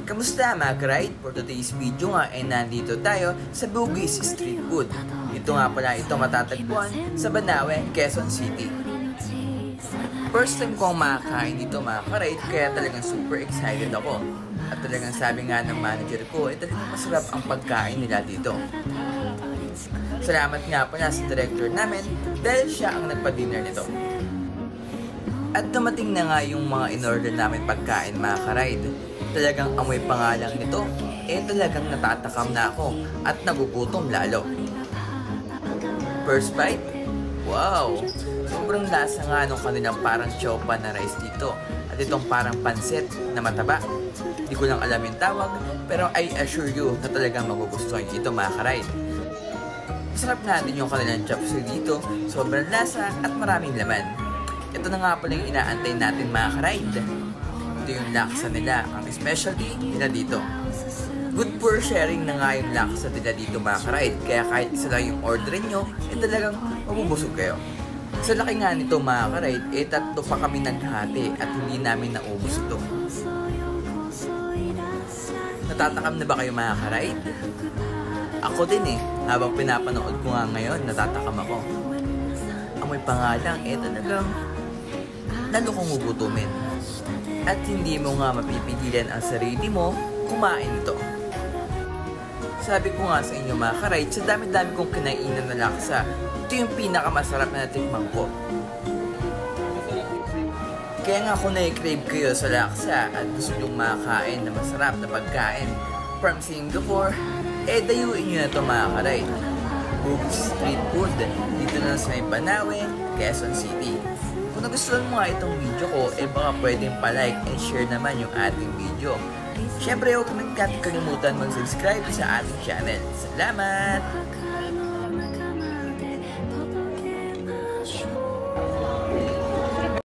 Kamusta mga ka-ride? For today's video nga ay nandito tayo sa Bugis Street Food. Ito nga pala ito matatagpuan sa Banawe, Quezon City. First time kong makakain dito mga ka-ride kaya talagang super excited ako. At talagang sabi nga ng manager ko ay talagang masarap ang pagkain nila dito. Salamat nga pala sa director namin dahil siya ang nagpa-dinner nito. At dumating na nga yung mga in-order namin pagkain mga ka-ride. Talagang amoy pangalang nito, talagang natatakam na ako at nagugutom lalo. First bite? Wow! Sobrang lasa nga nung kanilang parang chopa na rice dito at itong parang pansit na mataba. Hindi ko lang alam yung tawag pero I assure you na talagang magugustuhan ito mga ka-ride. Masarap nga din yung kanilang chop suey dito, sobrang lasa at maraming laman. Ito na nga pala yung inaantay natin mga ka-ride. Ito yung laksa nila, ang specialty nila dito. Good for sharing na nga yung laksa nila dito mga ka-ride. Kaya kahit isa lang yung orderin nyo, talagang mabubusog kayo. Sa laki nga nito mga ka-ride, tatlo pa kami naghati at hindi namin naubos ito. Natatakam na ba kayo mga ka-ride? Ako din habang pinapanood ko nga ngayon, natatakam ako. Amoy pangalang, talagang lalo kong gugutumin. At hindi mo nga mapipigilan ang sarili mo kumain ito. Sabi ko nga sa inyo mga ka-ride, sa dami-dami kong kinainan na laksa, ito yung pinakamasarap na natikman ko. Kaya nga kung na-crave kayo sa laksa at gusto nyong makakain na masarap na pagkain from Singapore, dayuin nyo na ito mga ka-ride. Bugis Street Food, dito na sa Banawe, Quezon City. Kung nagustuhan mo nga itong video ko, baka pwedeng pa-like and share naman yung ating video. Siyempre, huwag natin kalimutan mag-subscribe sa ating channel. Salamat!